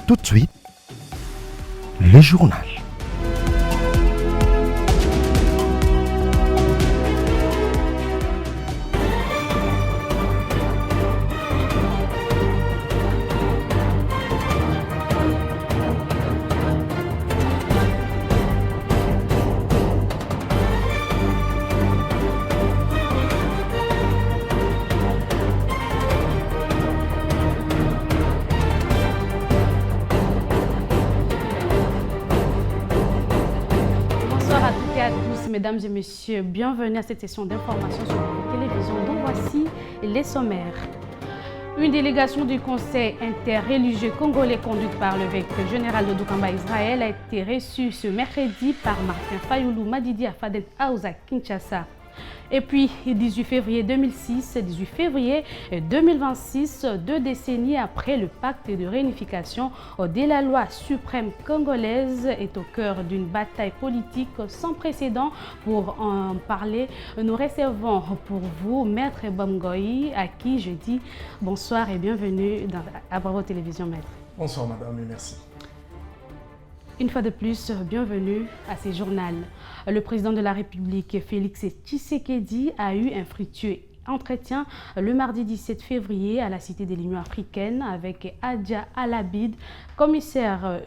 Tout de suite, le journal. Mesdames et messieurs, bienvenue à cette session d'information sur la télévision dont voici les sommaires. Une délégation du Conseil interreligieux congolais conduite par l'évêque général de Dukamba Israël a été reçue ce mercredi par Martin Fayoulou Madidi à Fadet House à Kinshasa. Et puis, 18 février 2006, 18 février 2026, 2 décennies après le pacte de réunification de la loi suprême congolaise est au cœur d'une bataille politique sans précédent. Pour en parler, nous recevons pour vous Maître Bamgoyi, à qui je dis bonsoir et bienvenue à Bravo Télévision, Maître. Bonsoir madame et merci. Une fois de plus, bienvenue à ce journal. Le président de la République, Félix Tshisekedi, a eu un fructueux entretien le mardi 17 février à la Cité de l'Union africaine avec Adja Alabid, commissaire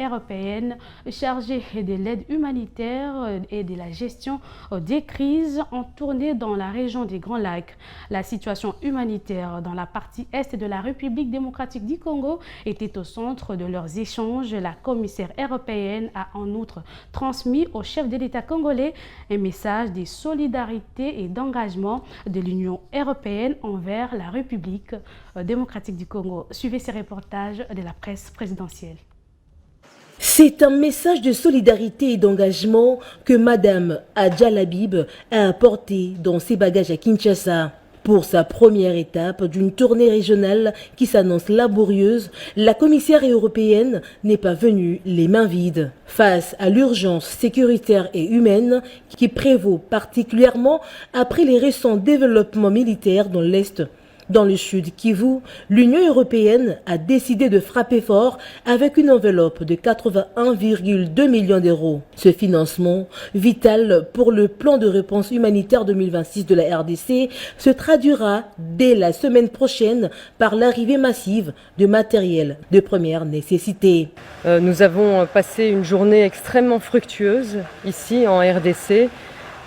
européenne chargée de l'aide humanitaire et de la gestion des crises en tournée dans la région des Grands Lacs. La situation humanitaire dans la partie est de la République démocratique du Congo était au centre de leurs échanges. La commissaire européenne a en outre transmis au chef de l'État congolais un message de solidarité et d'engagement de l'Union européenne envers la République démocratique du Congo. Suivez ces reportages de la presse présidentielle. C'est un message de solidarité et d'engagement que Madame Adja Alabid a apporté dans ses bagages à Kinshasa. Pour sa première étape d'une tournée régionale qui s'annonce laborieuse, la commissaire européenne n'est pas venue les mains vides. Face à l'urgence sécuritaire et humaine qui prévaut particulièrement après les récents développements militaires dans l'Est, dans le sud Kivu, l'Union européenne a décidé de frapper fort avec une enveloppe de 81,2 millions d'euros. Ce financement, vital pour le plan de réponse humanitaire 2026 de la RDC, se traduira dès la semaine prochaine par l'arrivée massive de matériel de première nécessité. Nous avons passé une journée extrêmement fructueuse ici en RDC,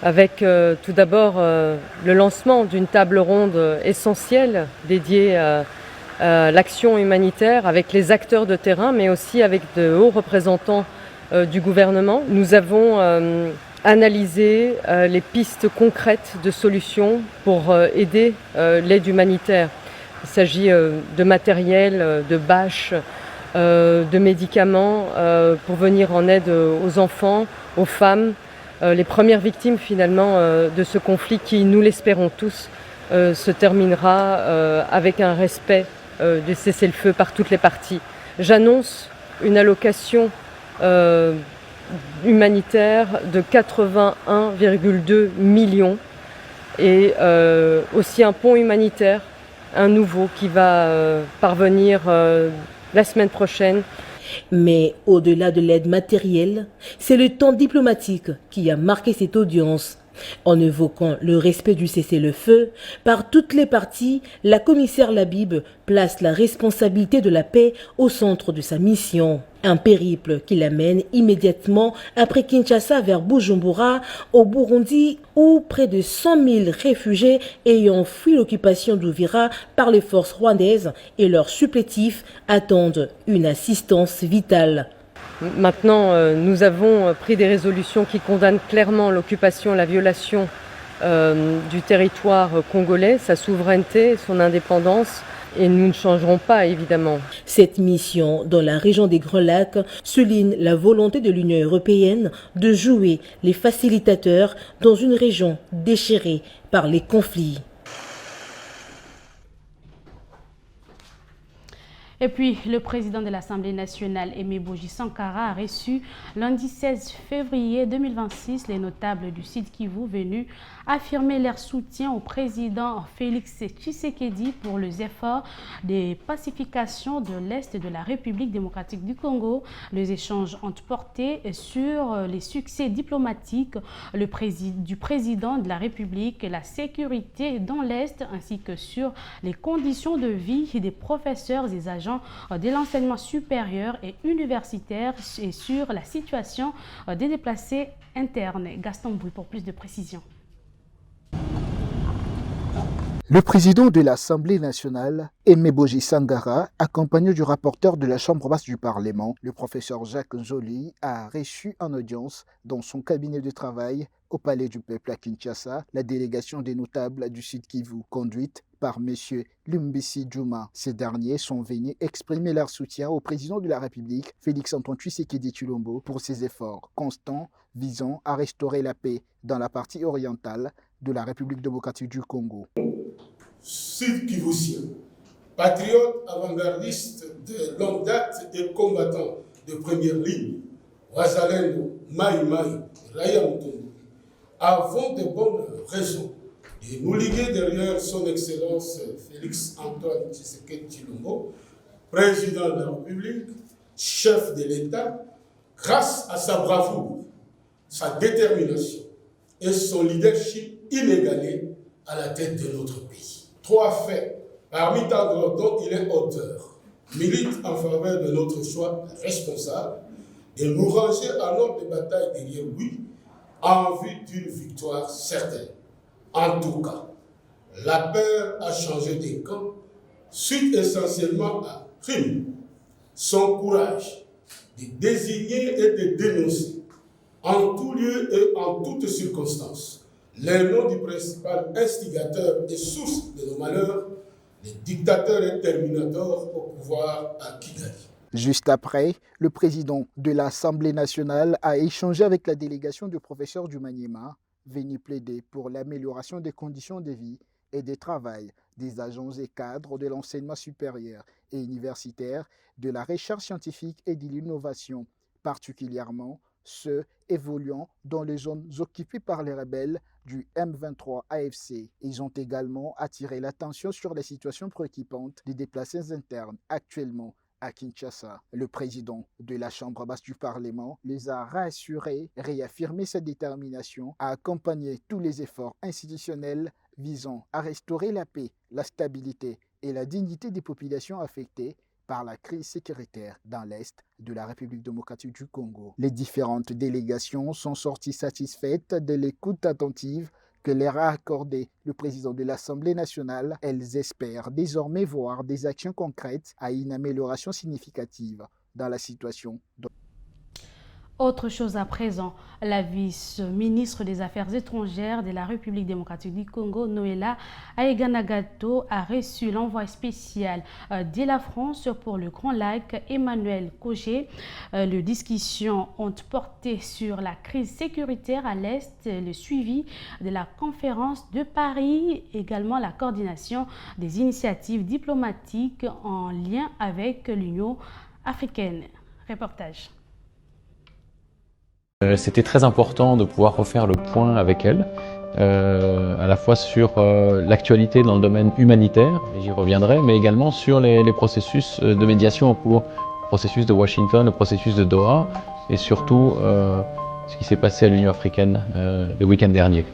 avec tout d'abord le lancement d'une table ronde essentielle dédiée à l'action humanitaire avec les acteurs de terrain, mais aussi avec de hauts représentants du gouvernement. Nous avons analysé les pistes concrètes de solutions pour aider l'aide humanitaire. Il s'agit de matériel, de bâches, de médicaments pour venir en aide aux enfants, aux femmes, les premières victimes finalement de ce conflit qui, nous l'espérons tous, se terminera avec un respect du cessez-le-feu par toutes les parties. J'annonce une allocation humanitaire de 81,2 millions et aussi un pont humanitaire, un nouveau qui va parvenir la semaine prochaine. Mais au-delà de l'aide matérielle, c'est le temps diplomatique qui a marqué cette audience. En évoquant le respect du cessez-le-feu, par toutes les parties, la commissaire Alabid place la responsabilité de la paix au centre de sa mission. Un périple qui l'amène immédiatement après Kinshasa vers Bujumbura, au Burundi, où près de 100 000 réfugiés ayant fui l'occupation d'Uvira par les forces rwandaises et leurs supplétifs attendent une assistance vitale. Maintenant, nous avons pris des résolutions qui condamnent clairement l'occupation, la violation du territoire congolais, sa souveraineté, son indépendance, et nous ne changerons pas évidemment. Cette mission dans la région des Grands Lacs souligne la volonté de l'Union européenne de jouer les facilitateurs dans une région déchirée par les conflits. Et puis, le président de l'Assemblée nationale, Aimé Boji Sankara, a reçu lundi 16 février 2026 les notables du Sud Kivu venus affirmer leur soutien au président Félix Tshisekedi pour les efforts de pacification de l'Est de la République démocratique du Congo. Les échanges ont porté sur les succès diplomatiques du président de la République, la sécurité dans l'Est, ainsi que sur les conditions de vie des professeurs et agents de l'enseignement supérieur et universitaire et sur la situation des déplacés internes. Gaston Bouy pour plus de précisions. Le président de l'Assemblée nationale, Aimé Boji Sankara, accompagné du rapporteur de la Chambre basse du Parlement, le professeur Jacques Joly, a reçu en audience dans son cabinet de travail au Palais du Peuple à Kinshasa la délégation des notables du Sud Kivu, conduite par M. Lumbisi Djouma. Ces derniers sont venus exprimer leur soutien au président de la République, Félix-Antoine Tshisekedi Tshilombo, pour ses efforts constants visant à restaurer la paix dans la partie orientale de la République démocratique du Congo. Sud-Kivusien, patriote avant-gardiste de longue date et combattant de première ligne, Wazalendo, Mai Mai, Raya Mutombo, avons de bonnes raisons de nous liguer derrière son Excellence Félix-Antoine Tshisekedi Tshilombo, président de la République, chef de l'État, grâce à sa bravoure, sa détermination et son leadership inégalé à la tête de notre pays. 3 faits, parmi tant d'autres dont il est auteur, militent en faveur de notre choix responsable et nous ranger à l'ordre de bataille derrière lui en vue d'une victoire certaine. En tout cas, la peur a changé de camp suite essentiellement à Prime, son courage de désigner et de dénoncer en tout lieu et en toutes circonstances les noms du principal instigateur et source de nos malheurs, les dictateurs et terminateurs au pouvoir à Kigali. Juste après, le président de l'Assemblée nationale a échangé avec la délégation du professeur du Maniema, venu plaider pour l'amélioration des conditions de vie et de travail des agents et cadres de l'enseignement supérieur et universitaire, de la recherche scientifique et de l'innovation, particulièrement ceux évoluant dans les zones occupées par les rebelles du M23 AFC. Ils ont également attiré l'attention sur la situation préoccupante des déplacés internes actuellement à Kinshasa. Le président de la Chambre basse du Parlement les a rassurés, réaffirmé sa détermination à accompagner tous les efforts institutionnels visant à restaurer la paix, la stabilité et la dignité des populations affectées par la crise sécuritaire dans l'Est de la République démocratique du Congo. Les différentes délégations sont sorties satisfaites de l'écoute attentive que leur a accordé le président de l'Assemblée nationale. Elles espèrent désormais voir des actions concrètes à une amélioration significative dans la situation. Autre chose à présent, la vice-ministre des Affaires étrangères de la République démocratique du Congo, Noéla Aeganagato, a reçu l'envoyé spécial de la France pour le Grand Lac, Emmanuel Kogé. Les discussions ont porté sur la crise sécuritaire à l'Est, le suivi de la conférence de Paris, également la coordination des initiatives diplomatiques en lien avec l'Union africaine. Reportage. C'était très important de pouvoir refaire le point avec elle, à la fois sur l'actualité dans le domaine humanitaire, et j'y reviendrai, mais également sur les processus de médiation en cours, le processus de Washington, le processus de Doha, et surtout ce qui s'est passé à l'Union africaine le week-end dernier.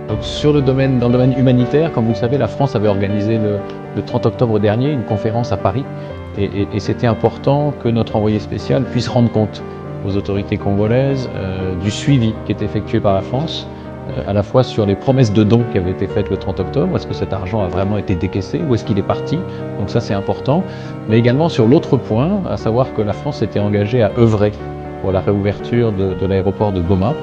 Donc, dans le domaine humanitaire, comme vous le savez, la France avait organisé le 30 octobre dernier une conférence à Paris et c'était important que notre envoyé spécial puisse rendre compte aux autorités congolaises du suivi qui est effectué par la France, à la fois sur les promesses de dons qui avaient été faites le 30 octobre, est-ce que cet argent a vraiment été décaissé, où est-ce qu'il est parti, donc ça c'est important, mais également sur l'autre point, à savoir que la France s'était engagée à œuvrer pour la réouverture de l'aéroport de Goma.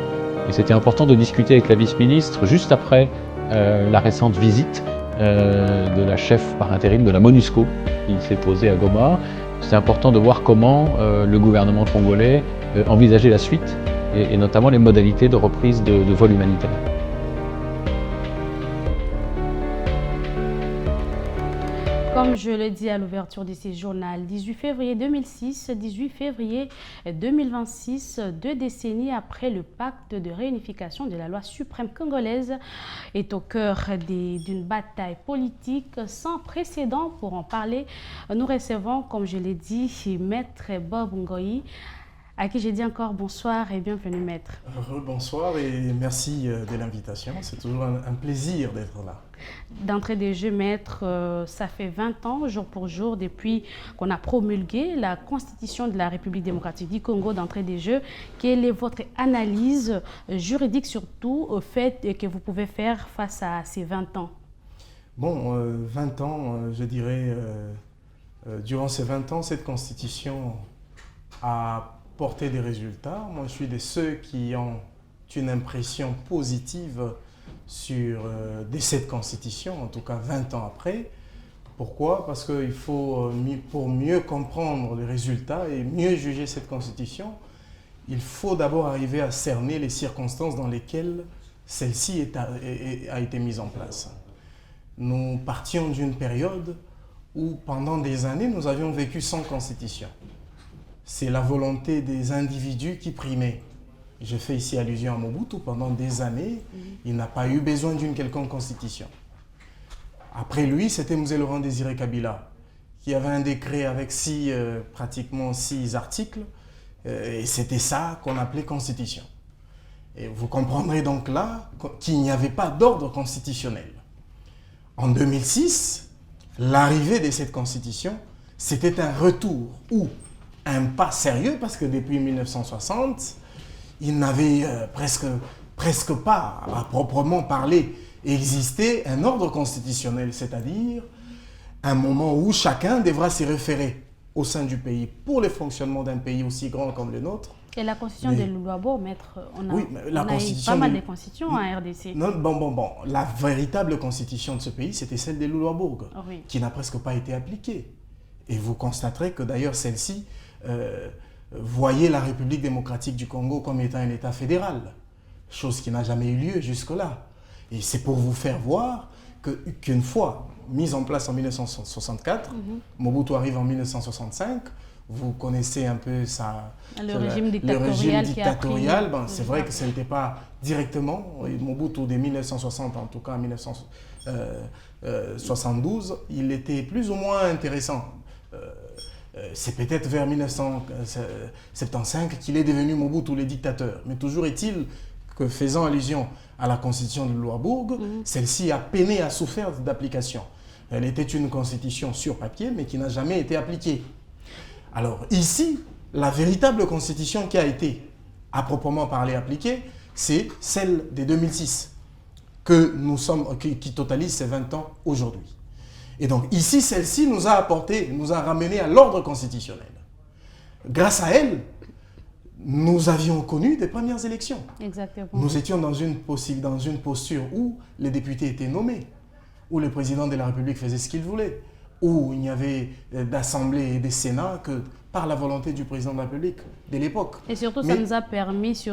Et c'était important de discuter avec la vice-ministre juste après la récente visite de la chef par intérim de la MONUSCO qui s'est posée à Goma c'est important de voir comment le gouvernement congolais envisageait la suite et notamment les modalités de reprise de vol humanitaire. Comme je le dis à l'ouverture de ce journal, 18 février 2006, 18 février 2026, 2 décennies après le pacte de réunification de la loi suprême congolaise, est au cœur d'une bataille politique sans précédent. Pour en parler, nous recevons, comme je l'ai dit, Maître Bob Ngoyi, à qui j'ai dit encore bonsoir et bienvenue, Maître. Bonsoir et merci de l'invitation. C'est toujours un plaisir d'être là. D'entrée de jeu, Maître, ça fait 20 ans, jour pour jour, depuis qu'on a promulgué la Constitution de la République démocratique du Congo. D'entrée de jeu, quelle est votre analyse juridique, surtout au fait que vous pouvez faire face à ces 20 ans? Bon, 20 ans, je dirais, durant ces 20 ans, cette Constitution a porté des résultats. Moi, je suis de ceux qui ont une impression positive de cette Constitution, en tout cas 20 ans après. Pourquoi? Parce qu'il faut, pour mieux comprendre les résultats et mieux juger cette Constitution, il faut d'abord arriver à cerner les circonstances dans lesquelles celle-ci a été mise en place. Nous partions d'une période où, pendant des années, nous avions vécu sans Constitution. C'est la volonté des individus qui primait. Je fais ici allusion à Mobutu. Pendant des années, il n'a pas eu besoin d'une quelconque constitution. Après lui, c'était M. Laurent Désiré Kabila, qui avait un décret avec pratiquement 6 articles, et c'était ça qu'on appelait constitution. Et vous comprendrez donc là qu'il n'y avait pas d'ordre constitutionnel. En 2006, l'arrivée de cette constitution, c'était un retour ou un pas sérieux, parce que depuis 1960, il n'avait presque pas, à proprement parler, existé un ordre constitutionnel, c'est-à-dire un moment où chacun devra s'y référer au sein du pays pour le fonctionnement d'un pays aussi grand comme le nôtre. Et la constitution de Louabo, Maître, on a, oui, on a eu pas mal de constitutions en RDC. Non, bon. La véritable constitution de ce pays, c'était celle de Louabo, oui, qui n'a presque pas été appliquée. Et vous constaterez que d'ailleurs celle-ci voyait la République démocratique du Congo comme étant un État fédéral, chose qui n'a jamais eu lieu jusque-là. Et c'est pour vous faire voir qu'une fois mise en place en 1964, Mobutu arrive en 1965, vous connaissez un peu le régime dictatorial. C'est vrai que ce n'était pas directement. Mobutu, dès 1960, en tout cas en 1972, il était plus ou moins intéressant. C'est peut-être vers 1975 qu'il est devenu Mobutu le dictateur. Mais toujours est-il que, faisant allusion à la constitution de Louabourg, celle-ci a peiné, a souffert d'application. Elle était une constitution sur papier, mais qui n'a jamais été appliquée. Alors ici, la véritable constitution qui a été, à proprement parler, appliquée, c'est celle de 2006, qui totalise ses 20 ans aujourd'hui. Et donc ici, celle-ci nous a ramené à l'ordre constitutionnel. Grâce à elle, nous avions connu des premières élections. Exactement. Nous étions dans une posture où les députés étaient nommés, où le président de la République faisait ce qu'il voulait, où il n'y avait d'assemblée et de sénat que par la volonté du président de la République de l'époque. Et surtout, ça nous a permis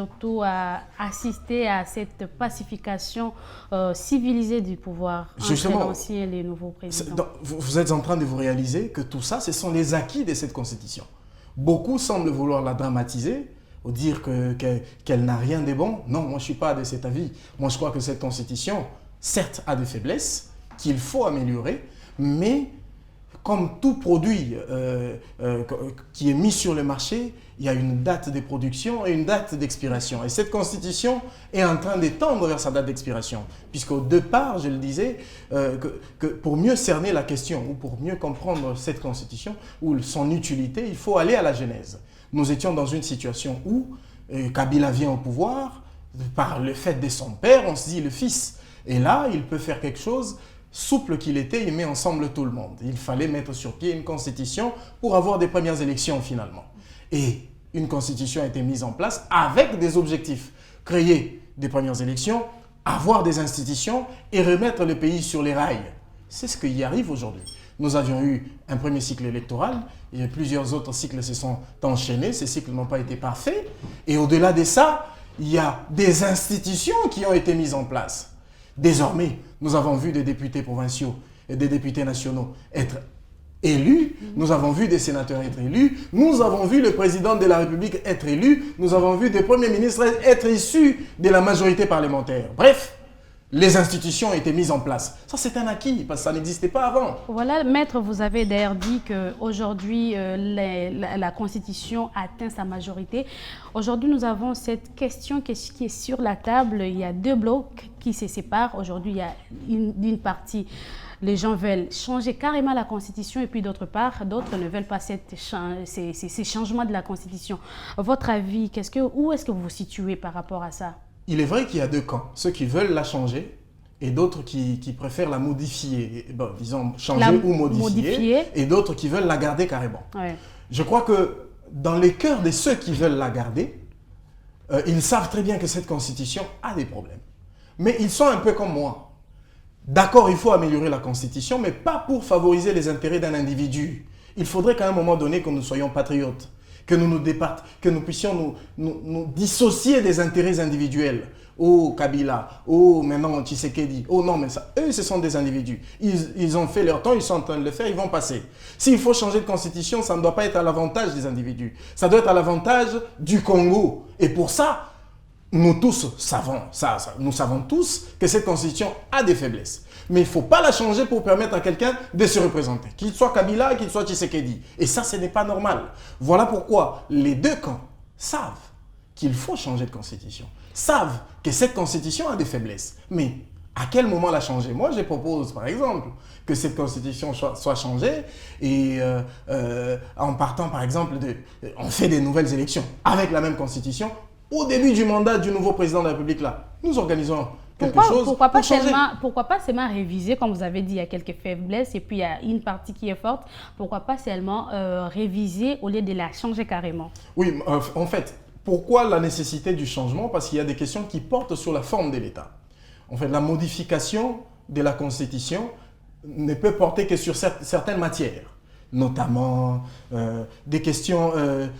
à assister à cette pacification civilisée du pouvoir entre l'ancien et les nouveaux présidents. Vous êtes en train de vous réaliser que tout ça, ce sont les acquis de cette constitution. Beaucoup semblent vouloir la dramatiser, ou dire qu'elle n'a rien de bon. Non, moi je ne suis pas de cet avis. Moi je crois que cette constitution, certes, a des faiblesses qu'il faut améliorer, mais comme tout produit qui est mis sur le marché, il y a une date de production et une date d'expiration. Et cette constitution est en train de tendre vers sa date d'expiration. Puisqu'au départ, je le disais, que pour mieux cerner la question ou pour mieux comprendre cette constitution ou son utilité, il faut aller à la genèse. Nous étions dans une situation où Kabila vient au pouvoir, par le fait de son père, on se dit le fils. Et là, il peut faire quelque chose. Souple qu'il était, il met ensemble tout le monde. Il fallait mettre sur pied une constitution pour avoir des premières élections finalement. Et une constitution a été mise en place avec des objectifs. Créer des premières élections, avoir des institutions et remettre le pays sur les rails. C'est ce qui y arrive aujourd'hui. nous avions eu un premier cycle électoral et plusieurs autres cycles se sont enchaînés. Ces cycles n'ont pas été parfaits. Et au-delà de ça, il y a des institutions qui ont été mises en place. Désormais, nous avons vu des députés provinciaux et des députés nationaux être élus, nous avons vu des sénateurs être élus, nous avons vu le président de la République être élu, nous avons vu des premiers ministres être issus de la majorité parlementaire. Bref, les institutions ont été mises en place. Ça, c'est un acquis, parce que ça n'existait pas avant. Voilà, Maître, vous avez d'ailleurs dit qu'aujourd'hui, la Constitution atteint sa majorité. Aujourd'hui, nous avons cette question qui est sur la table. Il y a deux blocs qui se séparent. Aujourd'hui, il y a une partie, les gens veulent changer carrément la Constitution et puis d'autre part, d'autres ne veulent pas ces changements de la Constitution. Votre avis, où est-ce que vous vous situez par rapport à ça? Il est vrai qu'il y a deux camps, ceux qui veulent la changer et d'autres qui préfèrent la modifier, bon, disons changer ou modifier, et d'autres qui veulent la garder carrément. Ouais. Je crois que dans les cœurs de ceux qui veulent la garder, ils savent très bien que cette Constitution a des problèmes. Mais ils sont un peu comme moi. D'accord, il faut améliorer la Constitution, mais pas pour favoriser les intérêts d'un individu. Il faudrait qu'à un moment donné que nous soyons patriotes, que nous puissions nous dissocier des intérêts individuels. Oh Kabila, oh maintenant Tshisekedi, oh non mais ça, eux ce sont des individus. Ils ont fait leur temps, ils sont en train de le faire, ils vont passer. S'il faut changer de constitution, ça ne doit pas être à l'avantage des individus. Ça doit être à l'avantage du Congo. Et pour ça, nous tous savons, nous savons tous que cette constitution a des faiblesses. Mais il ne faut pas la changer pour permettre à quelqu'un de se représenter. Qu'il soit Kabila, qu'il soit Tshisekedi. Et ça, ce n'est pas normal. Voilà pourquoi les deux camps savent qu'il faut changer de constitution. Savent que cette constitution a des faiblesses. Mais à quel moment la changer? Moi, je propose, par exemple, que cette constitution soit changée et en partant, par exemple, on fait des nouvelles élections avec la même constitution. Au début du mandat du nouveau président de la République, là, nous organisons quelque chose pourquoi pas seulement réviser, comme vous avez dit, il y a quelques faiblesses et puis il y a une partie qui est forte. Pourquoi pas seulement réviser au lieu de la changer carrément? Oui, en fait, pourquoi la nécessité du changement? Parce qu'il y a des questions qui portent sur la forme de l'État. En fait, la modification de la Constitution ne peut porter que sur certaines matières, notamment des questions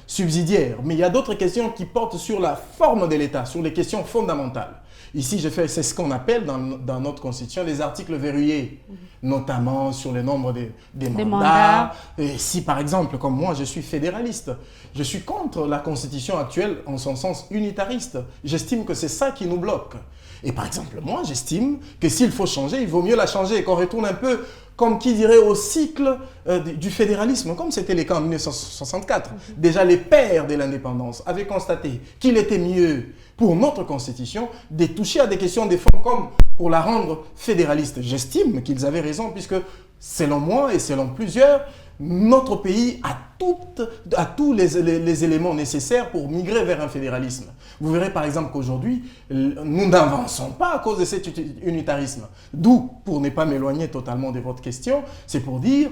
subsidiaires. Mais il y a d'autres questions qui portent sur la forme de l'État, sur les questions fondamentales. Ici, c'est ce qu'on appelle dans notre Constitution les articles verrouillés, notamment sur le nombre des mandats. Et si, par exemple, comme moi, je suis fédéraliste, je suis contre la Constitution actuelle en son sens unitariste. J'estime que c'est ça qui nous bloque. Et par exemple, moi, j'estime que s'il faut changer, il vaut mieux la changer et qu'on retourne un peu, comme qui dirait, au cycle du fédéralisme, comme c'était le cas en 1964. Déjà, les pères de l'indépendance avaient constaté qu'il était mieux pour notre Constitution de toucher à des questions de fond comme pour la rendre fédéraliste. J'estime qu'ils avaient raison puisque, selon moi et selon plusieurs, notre pays a tous les éléments nécessaires pour migrer vers un fédéralisme. Vous verrez par exemple qu'aujourd'hui, nous n'avançons pas à cause de cet unitarisme. D'où, pour ne pas m'éloigner totalement de votre question, c'est pour dire,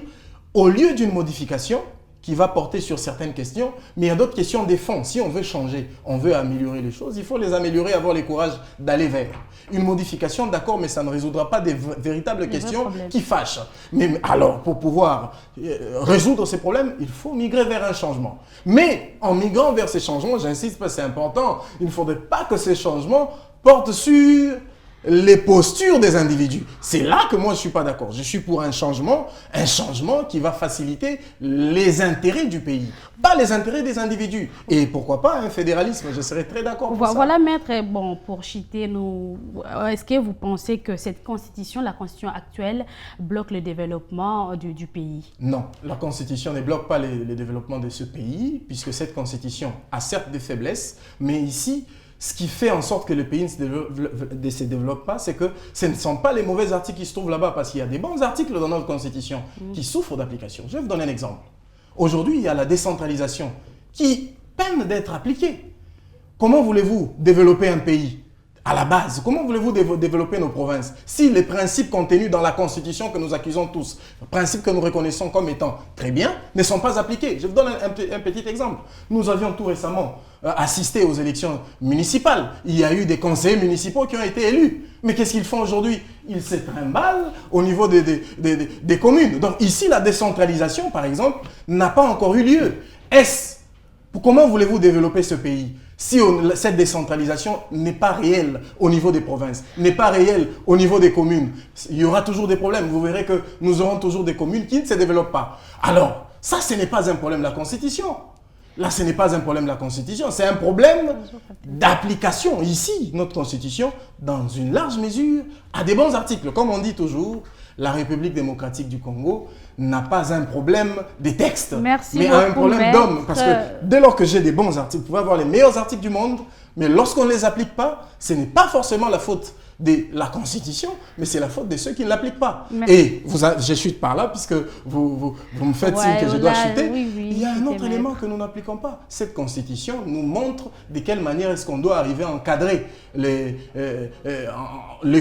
au lieu d'une modification qui va porter sur certaines questions, mais il y a d'autres questions des fonds. Si on veut changer, on veut améliorer les choses, il faut les améliorer, avoir le courage d'aller vers. Une modification, d'accord, mais ça ne résoudra pas des véritables questions qui fâchent. Mais alors, pour pouvoir résoudre ces problèmes, il faut migrer vers un changement. Mais en migrant vers ces changements, j'insiste parce que c'est important, il ne faudrait pas que ces changements portent sur les postures des individus. C'est là que moi je ne suis pas d'accord. Je suis pour un changement qui va faciliter les intérêts du pays, pas les intérêts des individus. Et pourquoi pas un fédéralisme, je serais très d'accord pour ça. Voilà, maître, bon, pour chiter, est-ce que vous pensez que cette constitution, la constitution actuelle, bloque le développement du pays? Non, la constitution ne bloque pas le développement de ce pays, puisque cette constitution a certes des faiblesses, mais ici, ce qui fait en sorte que le pays ne se développe pas, c'est que ce ne sont pas les mauvais articles qui se trouvent là-bas, parce qu'il y a des bons articles dans notre Constitution qui souffrent d'application. Je vais vous donner un exemple. Aujourd'hui, il y a la décentralisation qui peine d'être appliquée. Comment voulez-vous développer un pays À la base, comment voulez-vous développer nos provinces si les principes contenus dans la Constitution que nous accusons tous, principes que nous reconnaissons comme étant très bien, ne sont pas appliqués? Je vous donne un petit exemple. Nous avions tout récemment assisté aux élections municipales. Il y a eu des conseillers municipaux qui ont été élus. Mais qu'est-ce qu'ils font aujourd'hui? Ils se trimballent au niveau des communes. Donc ici, la décentralisation, par exemple, n'a pas encore eu lieu. Comment voulez-vous développer ce pays si cette décentralisation n'est pas réelle au niveau des provinces, n'est pas réelle au niveau des communes? Il y aura toujours des problèmes. Vous verrez que nous aurons toujours des communes qui ne se développent pas. Alors, ça, ce n'est pas un problème de la Constitution. Là, ce n'est pas un problème de la Constitution, c'est un problème d'application. Ici, notre Constitution, dans une large mesure, a des bons articles. Comme on dit toujours, la République démocratique du Congo n'a pas un problème des textes, mais un problème d'hommes. Parce que dès lors que j'ai des bons articles, vous pouvez avoir les meilleurs articles du monde, mais lorsqu'on ne les applique pas, ce n'est pas forcément la faute de la Constitution, mais c'est la faute de ceux qui ne l'appliquent pas. Merci. Et je chute par là, puisque vous me faites signe que je dois chuter. Oui, il y a un autre élément que nous n'appliquons pas. Cette Constitution nous montre de quelle manière est-ce qu'on doit arriver à encadrer les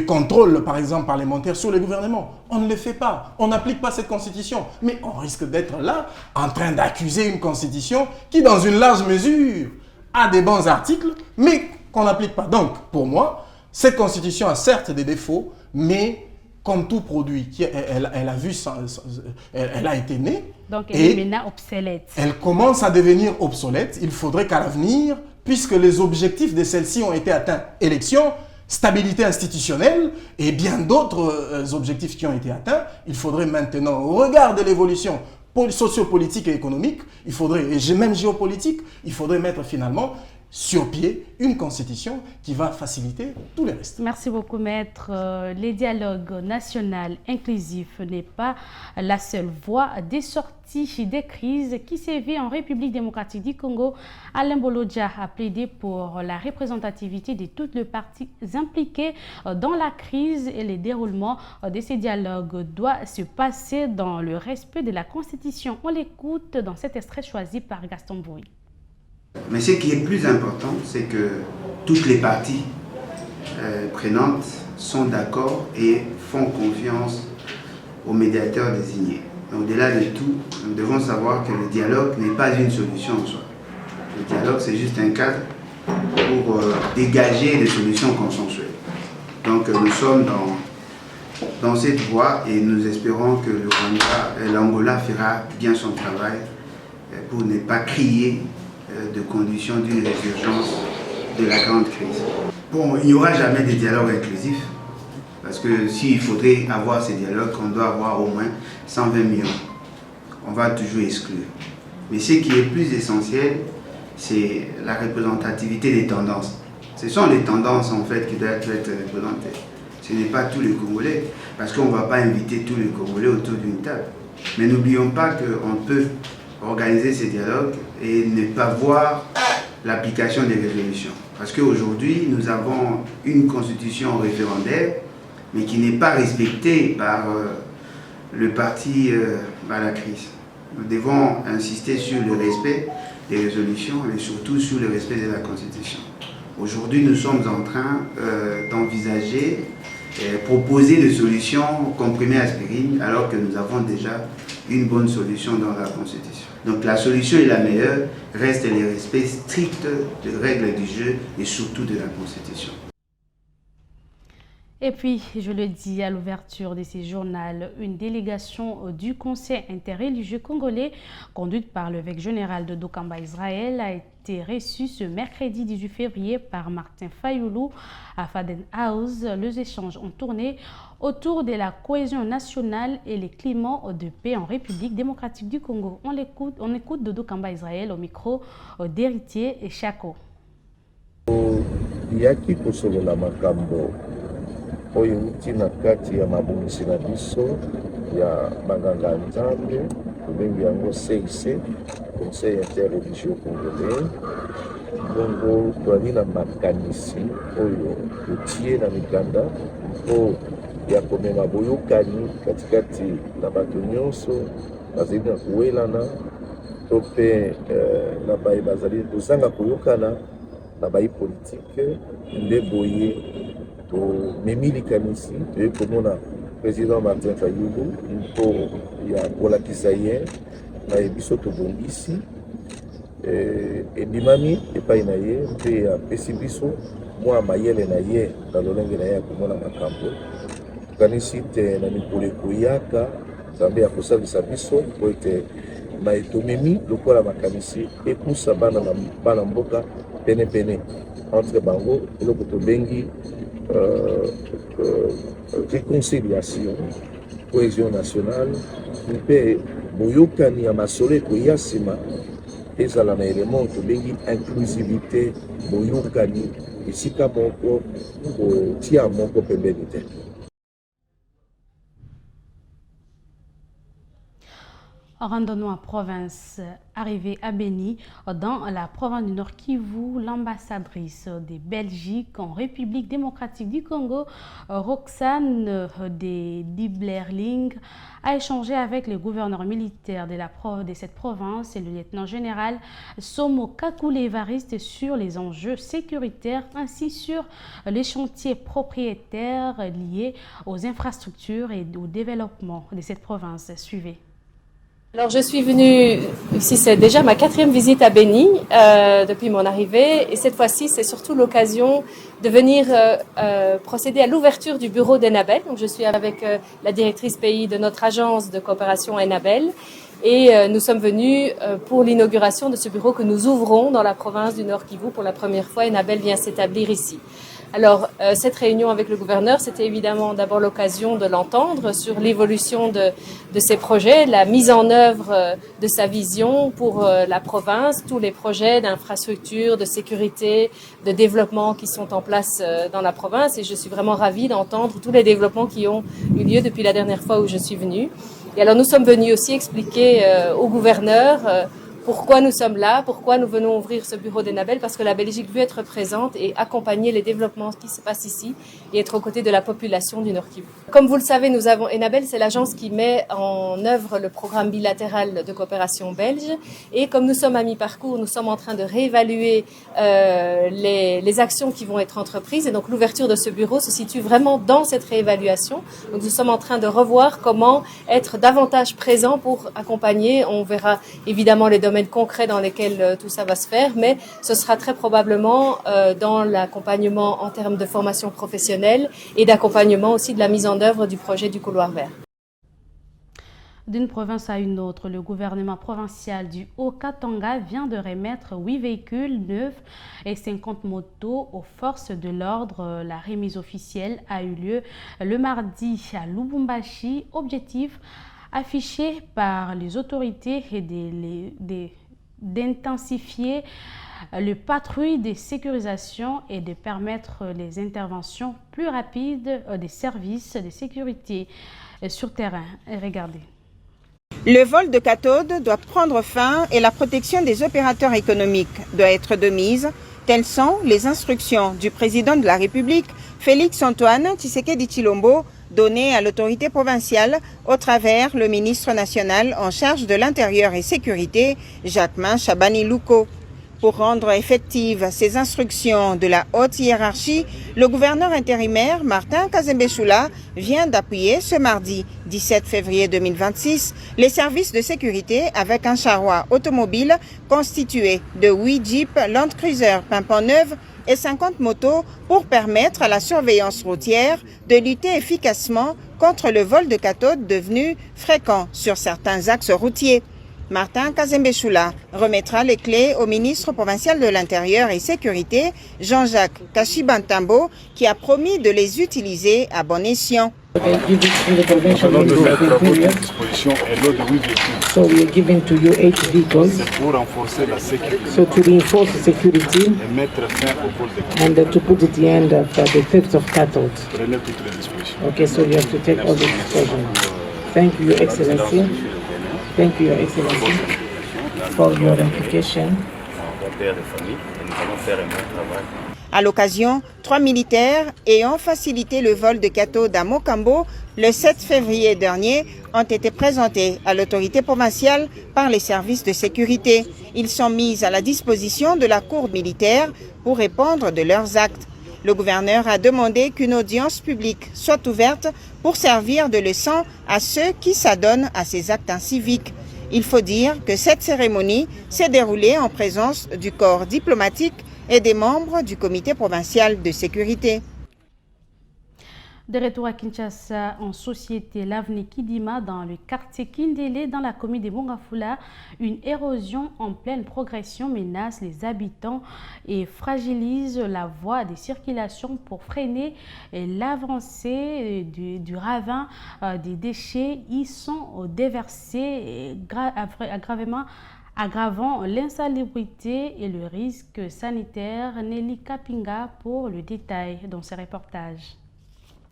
contrôles, par exemple, parlementaires sur le gouvernement. On ne le fait pas. On n'applique pas cette Constitution. Mais on risque d'être là, en train d'accuser une Constitution qui, dans une large mesure, a des bons articles, mais qu'on n'applique pas. Donc, pour moi, cette Constitution a certes des défauts, mais comme tout produit, elle a été née. Donc elle est maintenant obsolète. Elle commence à devenir obsolète. Il faudrait qu'à l'avenir, puisque les objectifs de celle-ci ont été atteints, élection, stabilité institutionnelle et bien d'autres objectifs qui ont été atteints, il faudrait maintenant, au regard de l'évolution sociopolitique et économique, il faudrait, et même géopolitique, il faudrait mettre finalement sur pied une constitution qui va faciliter tout le reste. Merci beaucoup, maître. Les dialogues national inclusifs n'est pas la seule voie des sorties des crises qui sévit en République démocratique du Congo. Alain Bolodja a plaidé pour la représentativité de toutes les parties impliquées dans la crise et le déroulement de ces dialogues doit se passer dans le respect de la Constitution. On l'écoute dans cet extrait choisi par Gaston Bouy. Mais ce qui est plus important, c'est que toutes les parties prenantes sont d'accord et font confiance aux médiateurs désignés. Au-delà de tout, nous devons savoir que le dialogue n'est pas une solution en soi. Le dialogue, c'est juste un cadre pour dégager des solutions consensuelles. Donc nous sommes dans cette voie et nous espérons que l'Angola fera bien son travail pour ne pas crier de conditions d'une résurgence de la grande crise. Bon, il n'y aura jamais de dialogue inclusif, parce que s'il faudrait avoir ces dialogues, on doit avoir au moins 120 millions. On va toujours exclure. Mais ce qui est plus essentiel, c'est la représentativité des tendances. Ce sont les tendances en fait qui doivent être représentées. Ce n'est pas tous les Congolais, parce qu'on ne va pas inviter tous les Congolais autour d'une table. Mais n'oublions pas qu'on peut organiser ces dialogues et ne pas voir l'application des résolutions. Parce qu'aujourd'hui, nous avons une constitution référendaire, mais qui n'est pas respectée par le parti à la crise. Nous devons insister sur le respect des résolutions et surtout sur le respect de la Constitution. Aujourd'hui, nous sommes en train d'envisager, proposer des solutions comprimées aspirine, alors que nous avons déjà une bonne solution dans la Constitution. Donc la solution est la meilleure, reste le respect strict des règles du jeu et surtout de la Constitution. Et puis, je le dis à l'ouverture de ce journal, une délégation du Conseil interreligieux congolais, conduite par l'évêque général de Dokamba Israël, a été reçue ce mercredi 18 février par Martin Fayoulou à Faden House. Les échanges ont tourné autour de la cohésion nationale et les climats de paix en République démocratique du Congo. On écoute de Dokamba Israël au micro d'Héritier et Chako. oyo uti na kati ya mabongisi na biso ya banganga nzambe tobengi yango CIC, Conseil interreligieux congolais. Bongo twali na makanisi oyo totie na mikanda mpo ya komema boyokani katikati na bato nyonso bazali na kowelana to mpe na baye bazali kozanga koyokana na bayi politique nde boye tomemi likanisi toye komona président Martin Fayulu mpo ya kolakisa ye na biso tobongisi ebimami epai na ye mpe apesi biso mwa mayele na ye na lolenge na ye ya komona makambo tokanisi te na mikolo ekoyaka nzambe ya kosalisa biso mpo ete tomemi lokola makanisi epusa bana mboka penepene entre bango eloko tobengi réconciliation, cohésion nationale, mpe boyokani ya masolo ekoya nsima ezala na élément tobengi inclusivité boyokani esika moko kotia moko pembeni te. Rendons-nous en province. Arrivée à Béni, dans la province du Nord Kivu, l'ambassadrice de Belgique en République démocratique du Congo, Roxane de Diblerling, a échangé avec le gouverneur militaire de cette province et le lieutenant-général Somo Kakule Evariste sur les enjeux sécuritaires ainsi sur les chantiers propriétaires liés aux infrastructures et au développement de cette province. Suivez. Alors je suis venue, ici c'est déjà ma 4e visite à Béni depuis mon arrivée et cette fois-ci c'est surtout l'occasion de venir procéder à l'ouverture du bureau d'Enabel. Donc je suis avec la directrice pays de notre agence de coopération Enabel et nous sommes venus pour l'inauguration de ce bureau que nous ouvrons dans la province du Nord Kivu pour la première fois. Enabel vient s'établir ici. Alors, cette réunion avec le gouverneur, c'était évidemment d'abord l'occasion de l'entendre sur l'évolution de ses projets, la mise en œuvre de sa vision pour la province, tous les projets d'infrastructure, de sécurité, de développement qui sont en place dans la province. Et je suis vraiment ravie d'entendre tous les développements qui ont eu lieu depuis la dernière fois où je suis venue. Et alors, nous sommes venus aussi expliquer au gouverneur pourquoi nous sommes là, pourquoi nous venons ouvrir ce bureau d'Enabel, parce que la Belgique veut être présente et accompagner les développements qui se passent ici et être aux côtés de la population du Nord Kivu. Comme vous le savez, nous avons Enabel, c'est l'agence qui met en œuvre le programme bilatéral de coopération belge. Et comme nous sommes à mi-parcours, nous sommes en train de réévaluer les actions qui vont être entreprises. Et donc l'ouverture de ce bureau se situe vraiment dans cette réévaluation. Donc nous sommes en train de revoir comment être davantage présent pour accompagner. On verra évidemment les domaines concrets dans lesquels tout ça va se faire, mais ce sera très probablement dans l'accompagnement en termes de formation professionnelle et d'accompagnement aussi de la mise en œuvre du projet du couloir vert. D'une province à une autre, le gouvernement provincial du Haut-Katanga vient de remettre 8 véhicules neufs et 50 motos aux forces de l'ordre. La remise officielle a eu lieu le mardi à Lubumbashi. Objectif affiché par les autorités et d'intensifier le patrouille de sécurisation et de permettre les interventions plus rapides des services de sécurité sur terrain. Regardez. Le vol de cathodes doit prendre fin et la protection des opérateurs économiques doit être de mise. Telles sont les instructions du président de la République, Félix Antoine Tshisekedi Tshilombo, données à l'autorité provinciale au travers le ministre national en charge de l'Intérieur et Sécurité, Jacquemin Chabani Louko. Pour rendre effectives ces instructions de la haute hiérarchie, le gouverneur intérimaire Martin Kazembe-Choula vient d'appuyer ce mardi 17 février 2026 les services de sécurité avec un charroi automobile constitué de 8 jeeps Land Cruiser pimpant neufs et 50 motos pour permettre à la surveillance routière de lutter efficacement contre le vol de cathodes devenu fréquent sur certains axes routiers. Martin Kazembe-Choula remettra les clés au ministre provincial de l'Intérieur et Sécurité, Jean-Jacques Kashibantambo, qui a promis de les utiliser à bon escient. Nous allons de mettre à votre disposition un lot de 8 véhicules. So we are giving to you 8 vehicles. C'est pour renforcer la sécurité. So to reinforce the security. Et mettre fin au vol de cathodes. And to put at the end of the theft of cattle. Prenez toutes les dispositions. Okay, so you have to take all the dispositions. Thank you, Your Excellency. Thank you, Your Excellency, for your implication. pères de famille et nous allons faire un bon travail. À l'occasion, 3 militaires ayant facilité le vol de cathodes à Mokambo le 7 février dernier ont été présentés à l'autorité provinciale par les services de sécurité. Ils sont mis à la disposition de la cour militaire pour répondre de leurs actes. Le gouverneur a demandé qu'une audience publique soit ouverte pour servir de leçon à ceux qui s'adonnent à ces actes inciviques. Il faut dire que cette cérémonie s'est déroulée en présence du corps diplomatique et des membres du comité provincial de sécurité. De retour à Kinshasa, en société, l'avenue Kidima, dans le quartier Kindélé, dans la commune de Mongafula, une érosion en pleine progression menace les habitants et fragilise la voie de circulation pour freiner l'avancée du ravin. Des déchets y sont déversés, aggravant l'insalubrité et le risque sanitaire. Nelly Kapinga pour le détail dans ce reportage.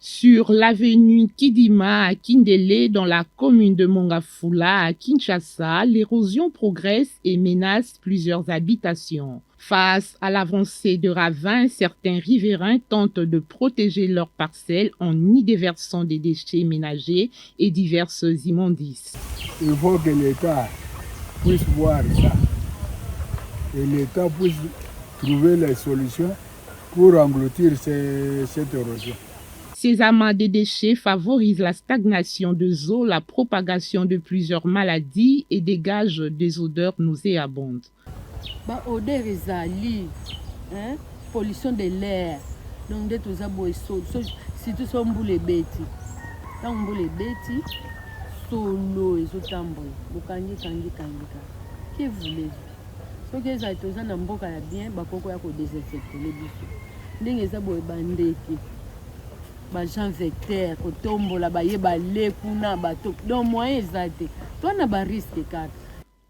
Sur l'avenue Kidima à Kindélé, dans la commune de Mongafula à Kinshasa, l'érosion progresse et menace plusieurs habitations. Face à l'avancée de ravins, certains riverains tentent de protéger leurs parcelles en y déversant des déchets ménagers et diverses immondices. Il faut que l'État puisse voir ça et l'État puisse trouver les solutions pour engloutir cette érosion. Ces amas de déchets favorisent la stagnation des eaux, la propagation de plusieurs maladies et dégagent des odeurs nauséabondes. Odeur ezali, pollution de l'air. Donc dès que si tu son boule beti, tant boule beti, solo ezotambo, bokangi kangi. Que voulez-vous? Ce que ça toza na mboka ya bien, bakoko ya ko désinfecter les biso. Ndenge za boye bandeki. Bagent vecteur kotombola bayeba lekuna bato donc moyen ezate toi na ba risque kaka.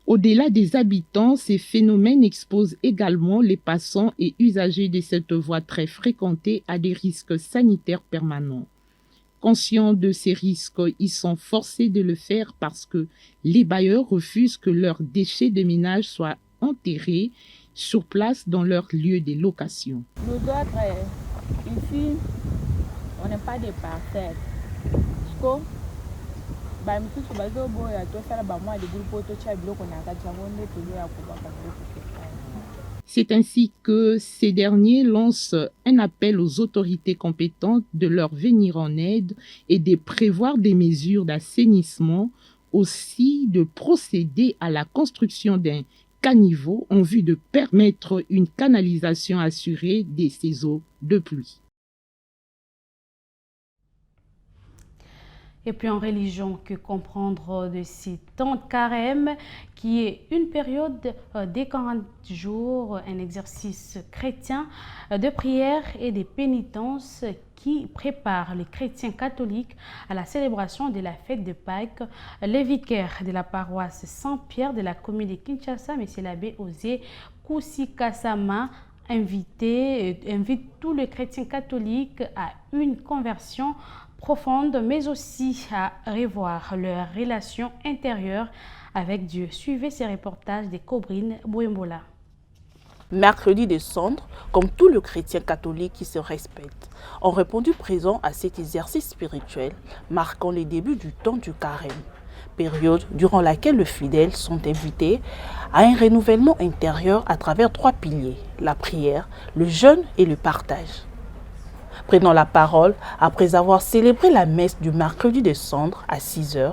Au-delà des habitants, ces phénomènes exposent également les passants et usagers de cette voie très fréquentée à des risques sanitaires permanents. Conscients de ces risques, ils sont forcés de le faire parce que les bailleurs refusent que leurs déchets de ménage soient enterrés sur place dans leur lieu de location. Nous autres, ici, on n'est pas des parfaits. C'est ainsi que ces derniers lancent un appel aux autorités compétentes de leur venir en aide et de prévoir des mesures d'assainissement, aussi de procéder à la construction d'un caniveau en vue de permettre une canalisation assurée de ces eaux de pluie. Et puis en religion, que comprendre de ces temps de carême, qui est une période des 40 jours, un exercice chrétien de prière et de pénitence qui prépare les chrétiens catholiques à la célébration de la fête de Pâques. Le vicaire de la paroisse Saint-Pierre de la commune de Kinshasa, M. l'abbé Osé Kousikasama, invite tous les chrétiens catholiques à une conversion profonde, mais aussi à revoir leur relation intérieure avec Dieu. Suivez ces reportages de Cobrine Bouembola. Mercredi des Cendres, comme tous les chrétiens catholiques qui se respectent, ont répondu présent à cet exercice spirituel marquant les débuts du temps du carême, période durant laquelle les fidèles sont invités à un renouvellement intérieur à travers 3 piliers, la prière, le jeûne et le partage. Prenant la parole, après avoir célébré la messe du mercredi des Cendres à 6 h,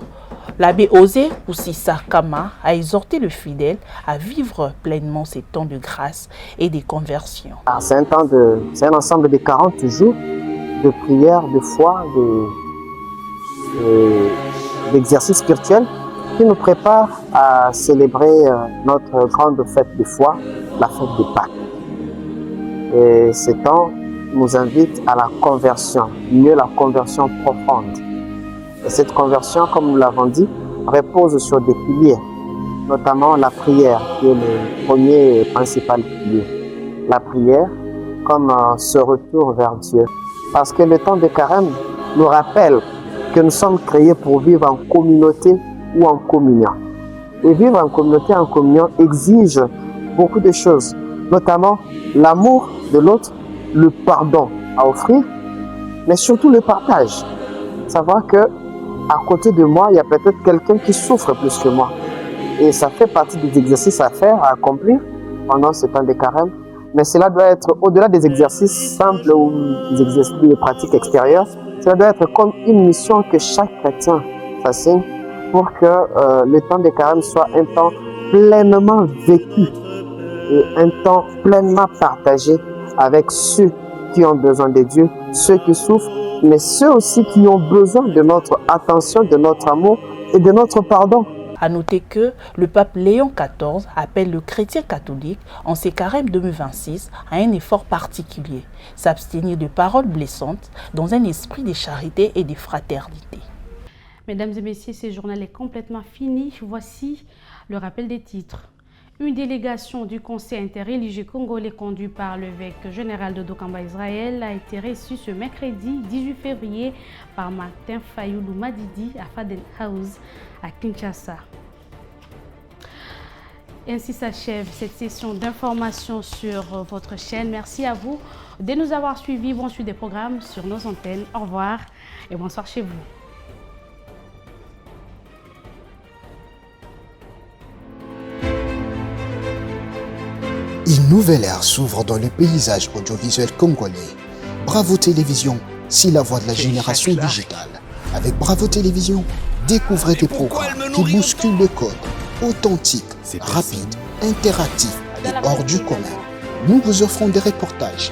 l'abbé Osé Kousikasama a exhorté le fidèle à vivre pleinement ces temps de grâce et de conversion. C'est un ensemble de 40 jours de prière, de foi, d'exercice spirituel qui nous prépare à célébrer notre grande fête de foi, la fête de Pâques. Et ces temps nous invite à la conversion, mieux la conversion profonde. Et cette conversion, comme nous l'avons dit, repose sur des piliers, notamment la prière, qui est le premier et principal pilier. La prière comme ce retour vers Dieu. Parce que le temps de carême nous rappelle que nous sommes créés pour vivre en communauté ou en communion. Et vivre en communauté, en communion, exige beaucoup de choses. notamment l'amour de l'autre, le pardon à offrir, mais surtout le partage. Savoir que à côté de moi, il y a peut-être quelqu'un qui souffre plus que moi. Et ça fait partie des exercices à faire, à accomplir pendant ce temps de carême. Mais cela doit être au-delà des exercices simples ou des exercices de pratique extérieure. Cela doit être comme une mission que chaque chrétien s'assigne pour que le temps de carême soit un temps pleinement vécu et un temps pleinement partagé avec ceux qui ont besoin de Dieu, ceux qui souffrent, mais ceux aussi qui ont besoin de notre attention, de notre amour et de notre pardon. À noter que le pape Léon XIV appelle le chrétien catholique en ces carèmes 2026 à un effort particulier, s'abstenir de paroles blessantes dans un esprit de charité et de fraternité. Mesdames et messieurs, ce journal est complètement fini. Voici le rappel des titres. Une délégation du Conseil interreligieux congolais conduit par l'évêque général de Dokamba Israël a été reçue ce mercredi 18 février par Martin Fayoulou Madidi à Faden House à Kinshasa. Ainsi s'achève cette session d'information sur votre chaîne. Merci à vous de nous avoir suivis. Bon suite des programmes sur nos antennes. Au revoir et bonsoir chez vous. Une nouvelle ère s'ouvre dans le paysage audiovisuel congolais. Bravo Télévision, c'est la voix de la génération digitale. Avec Bravo Télévision, découvrez des programmes qui bousculent le code, authentiques, rapides, interactifs et hors du commun. Nous vous offrons des reportages